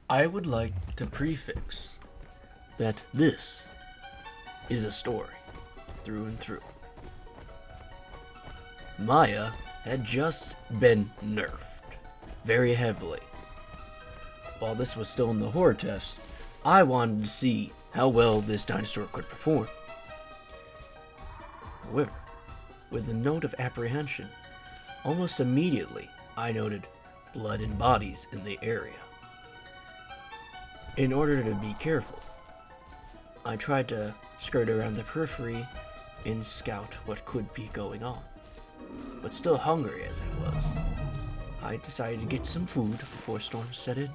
I would like to prefix that this is a story through and through. Maia had just been nerfed very heavily. While this was still in the horde test, I wanted to see how well this dinosaur could perform. However, with a note of apprehension, almost immediately I noted blood and bodies in the area. In order to be careful, I tried to skirt around the periphery and scout what could be going on. But still hungry as I was, I decided to get some food before storm set in.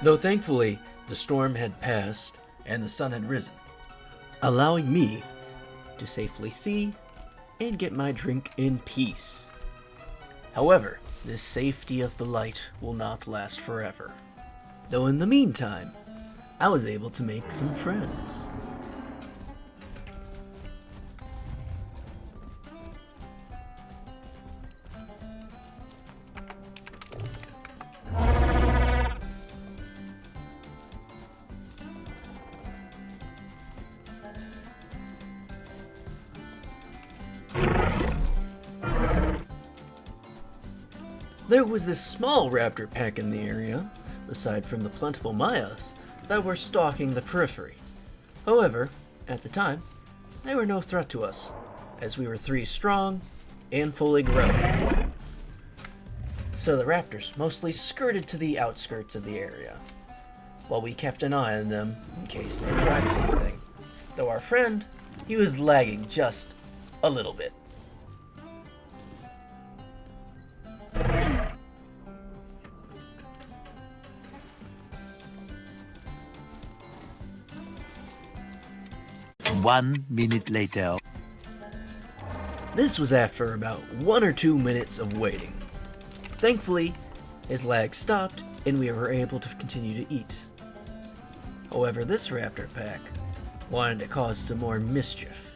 Though thankfully, the storm had passed and the sun had risen, allowing me to safely see and get my drink in peace. However, this safety of the light will not last forever. Though in the meantime, I was able to make some friends. There was this small raptor pack in the area, aside from the plentiful Maias, that were stalking the periphery. However, at the time, they were no threat to us, as we were 3 strong and fully grown. So the raptors mostly skirted to the outskirts of the area, while we kept an eye on them in case they tried anything. Though our friend, he was lagging just a little bit. One minute later. This was after about 1 or 2 minutes of waiting. Thankfully, his lag stopped and we were able to continue to eat. However, this raptor pack wanted to cause some more mischief.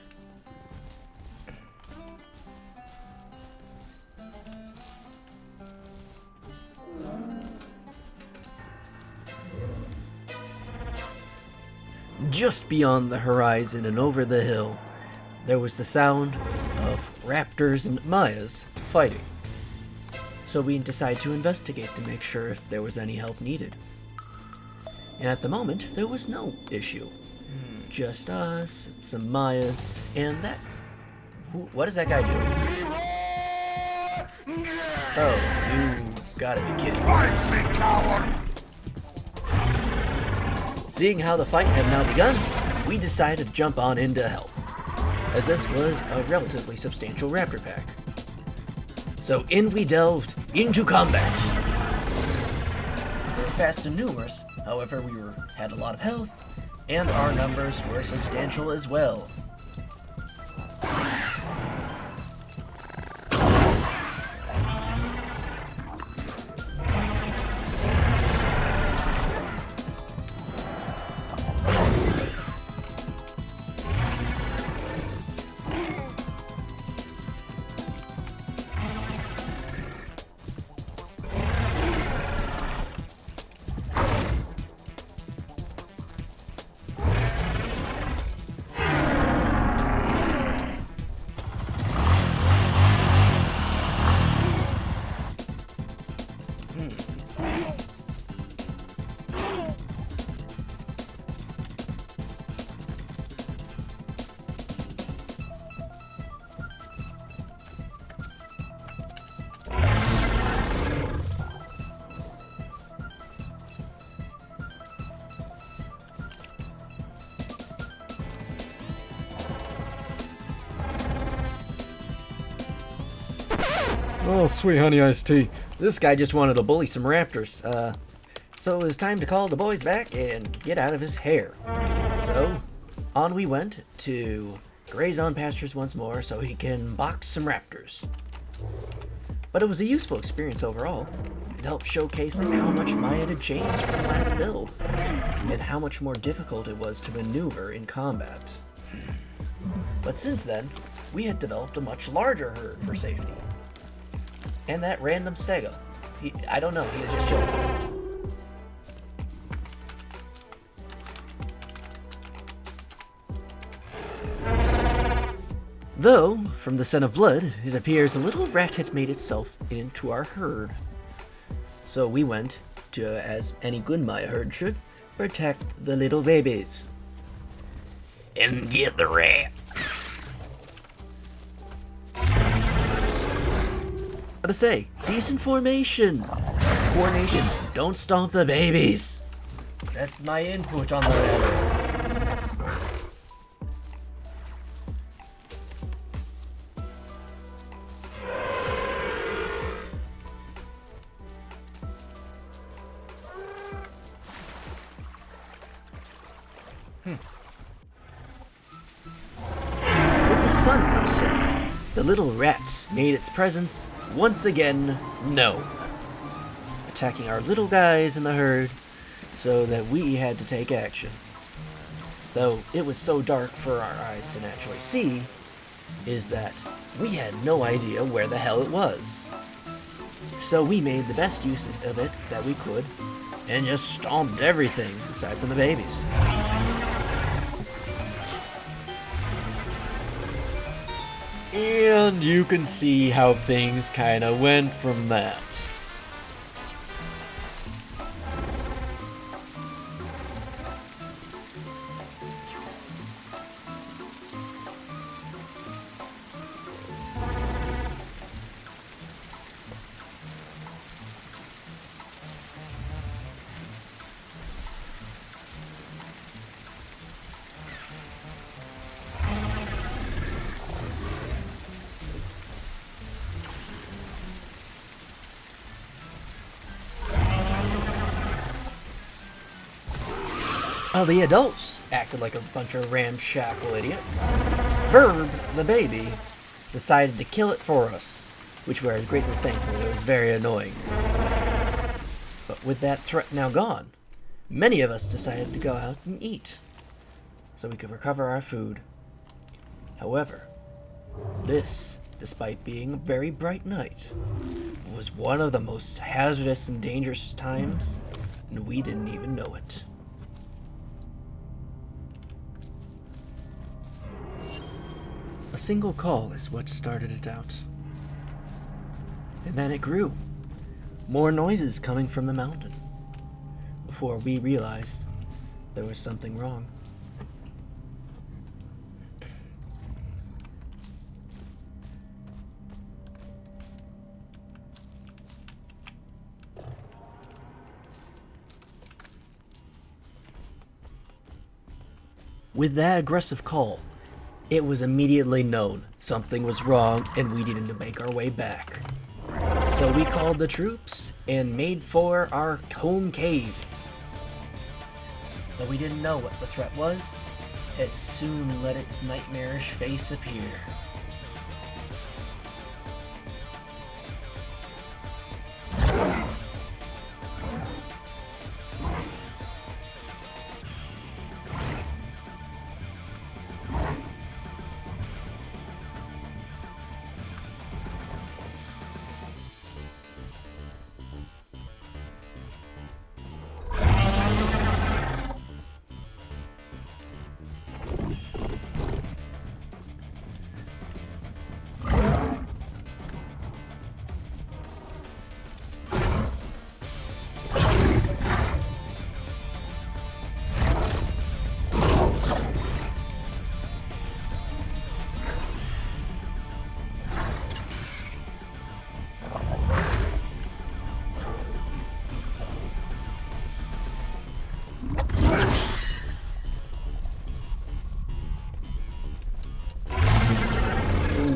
Just beyond the horizon and over the hill, there was the sound of raptors and Maias fighting. So we decided to investigate to make sure if there was any help needed. And at the moment, there was no issue. Just us, some Maias, and that... What is that guy doing? Oh, you gotta be kidding me. Seeing how the fight had now begun, we decided to jump on in to help, as this was a relatively substantial raptor pack. So in we delved into combat. We were fast and numerous, however we had a lot of health, and our numbers were substantial as well. Oh, sweet honey iced tea. This guy just wanted to bully some raptors, so it was time to call the boys back and get out of his hair. So, on we went to graze on pastures once more so he can box some raptors. But it was a useful experience overall. It helped showcasing how much Maia had changed from the last build, and how much more difficult it was to maneuver in combat. But since then, we had developed a much larger herd for safety. And that random stego, I don't know, he was just chilling. Though, from the scent of blood, it appears a little rat had made itself into our herd. So we went to, as any good Maia herd should, protect the little babies. And get the rat. Gotta say, decent formation. Coordination, don't stomp the babies. That's my input on the matter. With the sun now set, the little rat made its presence once again known, attacking our little guys in the herd so that we had to take action. Though it was so dark for our eyes to naturally see, is that we had no idea where the hell it was. So we made the best use of it that we could and just stomped everything aside from the babies. And you can see how things kinda went from that. While the adults acted like a bunch of ramshackle idiots, Burb, the baby, decided to kill it for us, which we are greatly thankful. It was very annoying. But with that threat now gone, many of us decided to go out and eat, so we could recover our food. However, this, despite being a very bright night, was one of the most hazardous and dangerous times, and we didn't even know it. A single call is what started it out. And then it grew. More noises coming from the mountain. Before we realized there was something wrong. With that aggressive call, it was immediately known something was wrong and we needed to make our way back. So we called the troops and made for our home cave. Though we didn't know what the threat was, it soon let its nightmarish face appear.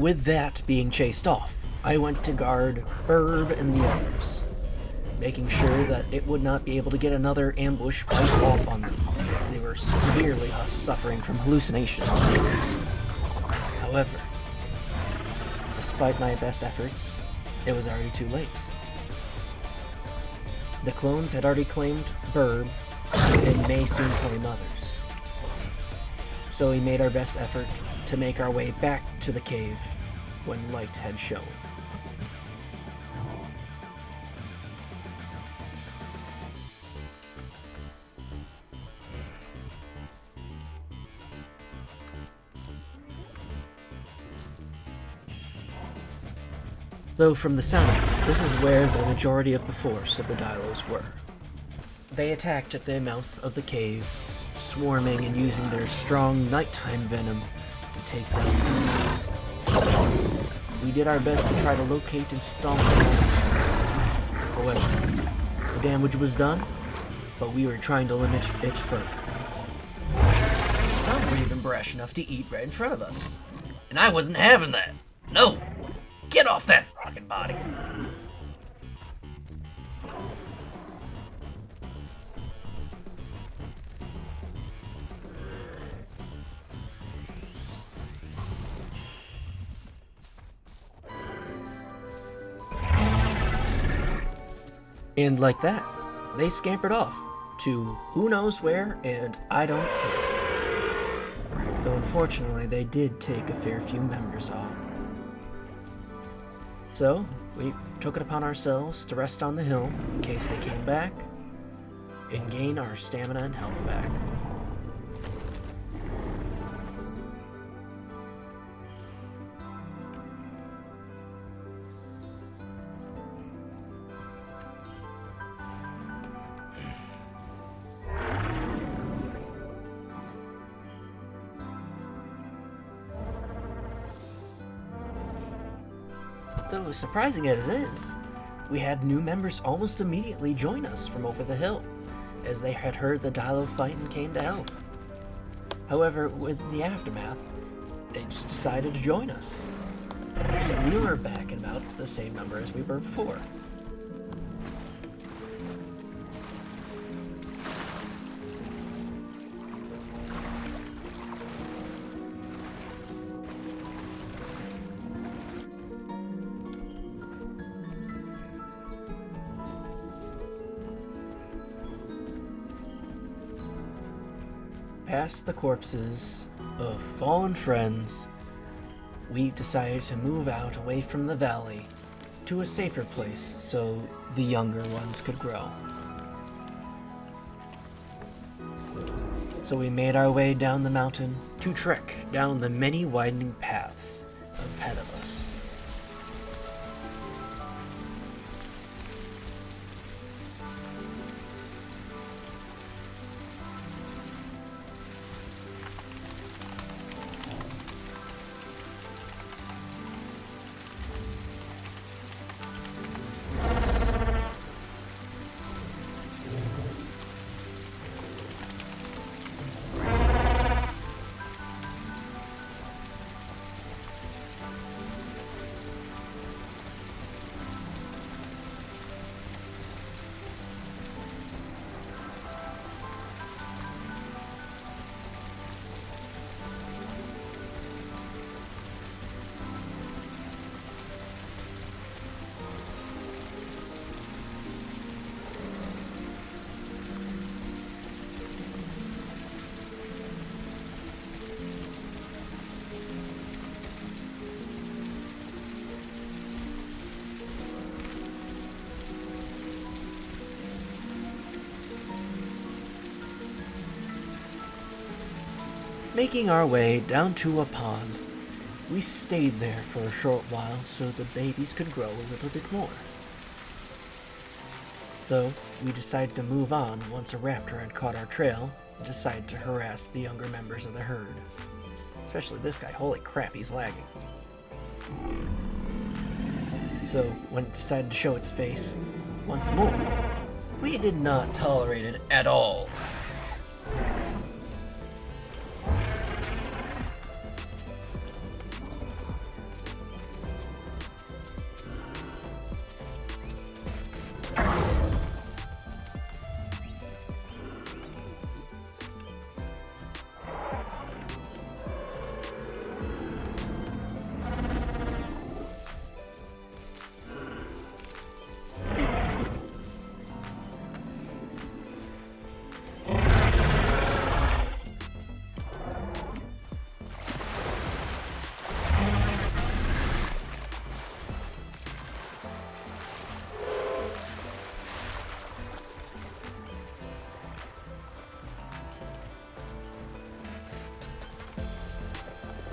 With that being chased off, I went to guard Burb and the others, making sure that it would not be able to get another ambush bite off on them, as they were severely suffering from hallucinations. However, despite my best efforts, it was already too late. The clones had already claimed Burb, and may soon claim others. So we made our best effort to make our way back to the cave when light had shown. Though from the sound of it, this is where the majority of the force of the Dilos were. They attacked at the mouth of the cave, swarming and using their strong nighttime venom to take down enemies. We did our best to try to locate and stomp them out. However, the damage was done, but we were trying to limit it further. Some were even brash enough to eat right in front of us. And I wasn't having that. No! Get off that fucking body! And like that, they scampered off to who knows where, and I don't care. Though unfortunately, they did take a fair few members off. So, we took it upon ourselves to rest on the hill in case they came back, and gain our stamina and health back. Though as surprising as it is, we had new members almost immediately join us from over the hill, as they had heard the Dilo fight and came to help. However, with the aftermath, they just decided to join us. So we were back at about the same number as we were before. Past the corpses of fallen friends, we decided to move out away from the valley to a safer place so the younger ones could grow. So we made our way down the mountain to trek down the many widening paths ahead of us. Making our way down to a pond, we stayed there for a short while so the babies could grow a little bit more. Though, we decided to move on once a raptor had caught our trail and decided to harass the younger members of the herd. Especially this guy, holy crap, he's lagging. So, when it decided to show its face once more, we did not tolerate it at all.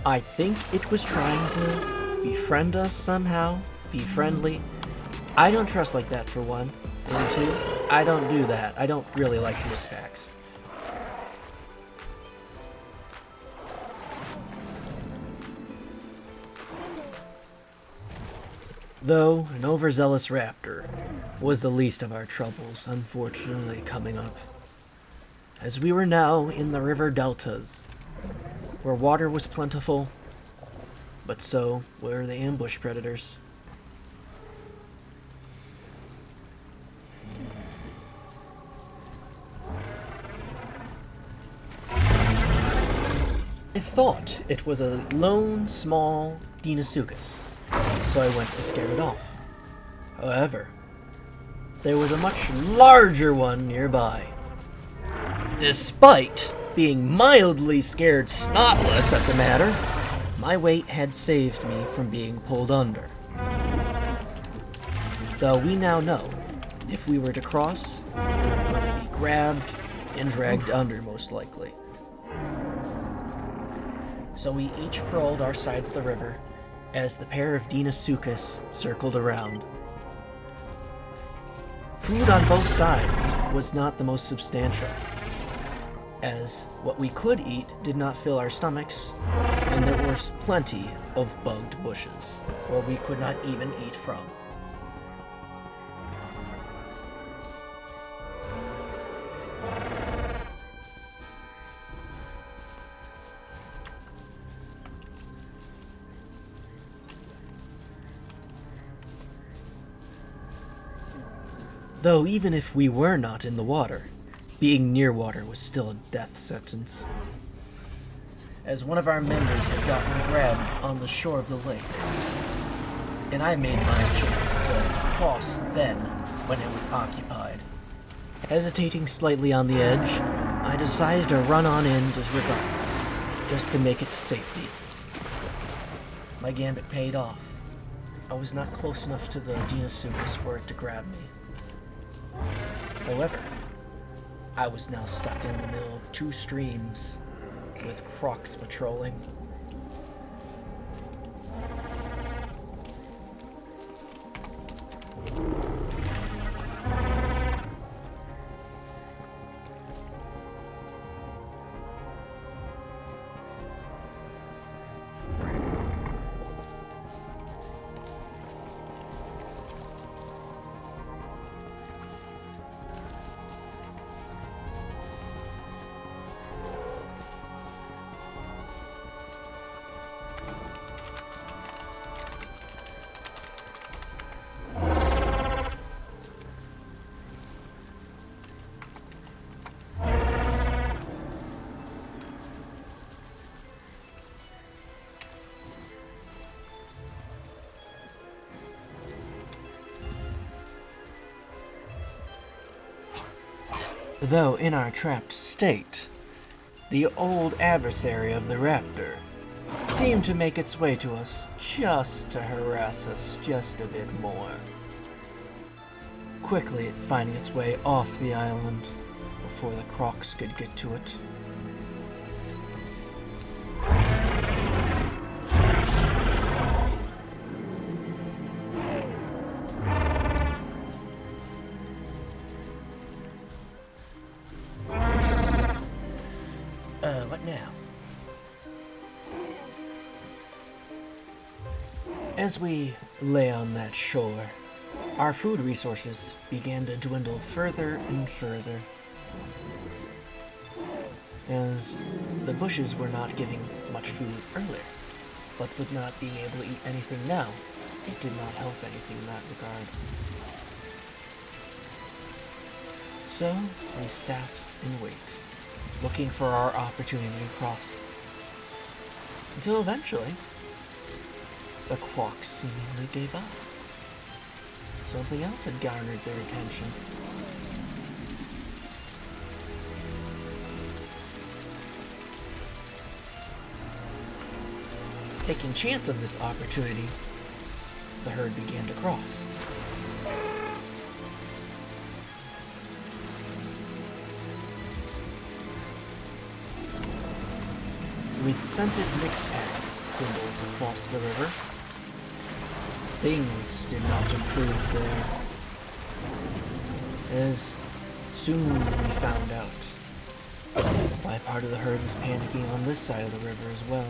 I think it was trying to befriend us somehow, be friendly. I don't trust like that for one. And two, I don't do that. I don't really like twist packs. Though an overzealous raptor was the least of our troubles, unfortunately, coming up, as we were now in the river deltas, where water was plentiful, but so were the ambush predators. I thought it was a lone, small Deinosuchus, so I went to scare it off. However, there was a much larger one nearby. Despite being mildly scared snotless at the matter, my weight had saved me from being pulled under. Though we now know, if we were to cross, we were going to be grabbed and dragged under most likely. So we each patrolled our sides of the river as the pair of Deinosuchus circled around. Food on both sides was not the most substantial, as what we could eat did not fill our stomachs, and there was plenty of bugged bushes where we could not even eat from. Though even if we were not in the water, being near water was still a death sentence, as one of our members had gotten grabbed on the shore of the lake, and I made my chance to cross then when it was occupied. Hesitating slightly on the edge, I decided to run on in regardless, just to make it to safety. My gambit paid off. I was not close enough to the Deinosuchus for it to grab me. However, I was now stuck in the middle of two streams, with crocs patrolling. Though in our trapped state, the old adversary of the raptor seemed to make its way to us just to harass us just a bit more, quickly finding its way off the island before the crocs could get to it. What now? As we lay on that shore, our food resources began to dwindle further and further, as the bushes were not giving much food earlier, but with not being able to eat anything now, it did not help anything in that regard. So we sat and waited, looking for our opportunity to cross. Until eventually, the crocs seemingly gave up. Something else had garnered their attention. Taking chance of this opportunity, the herd began to cross. With scented mixed packs symbols across the river, things did not improve there. As soon we found out why part of the herd was panicking on this side of the river as well.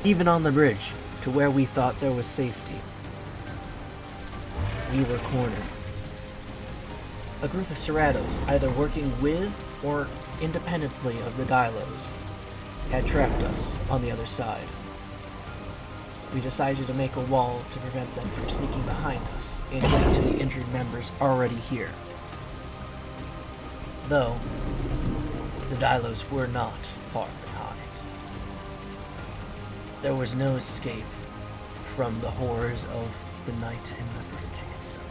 Even on the bridge, to where we thought there was safety, we were cornered. A group of Serratos, either working with or independently of the Dilos, had trapped us on the other side. We decided to make a wall to prevent them from sneaking behind us and getting to the injured members already here. Though, the Dilos were not far behind. There was no escape from the horrors of the night in the bridge itself.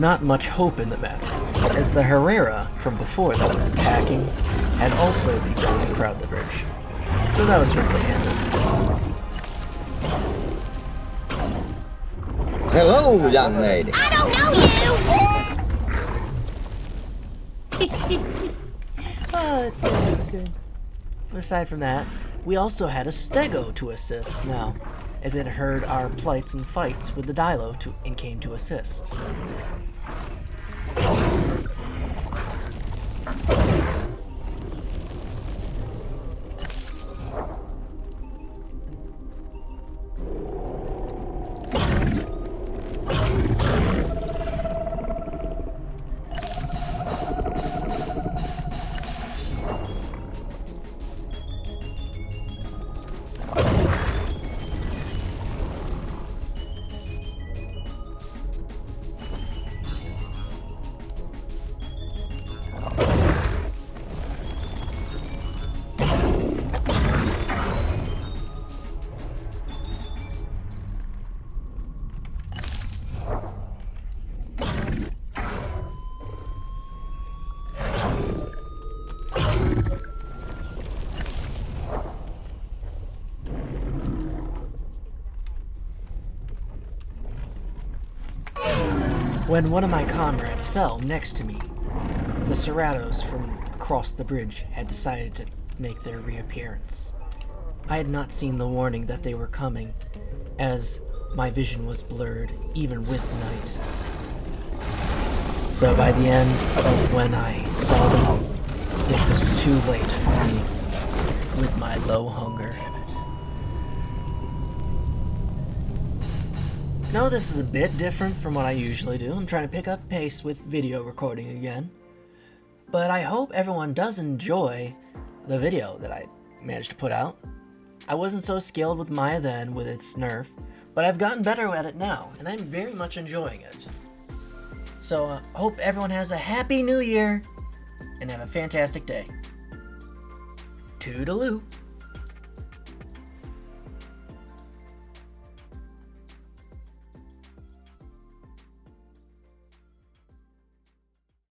not much hope in the matter, as the Herrera from before that was attacking had also begun to crowd the bridge. So that was swiftly handled. Hello, young lady. I don't know you! Oh, that's so good. Aside from that, we also had a Stego to assist now, as it heard our plights and fights with the Dilo and came to assist. When one of my comrades fell next to me, the Serratos from across the bridge had decided to make their reappearance. I had not seen the warning that they were coming, as my vision was blurred even with night. So by the end of when I saw them, it was too late for me with my low hunger. Now this is a bit different from what I usually do. I'm trying to pick up pace with video recording again. But I hope everyone does enjoy the video that I managed to put out. I wasn't so skilled with Maia then with its nerf, but I've gotten better at it now, and I'm very much enjoying it. So hope everyone has a happy new year, and have a fantastic day. Toodaloo.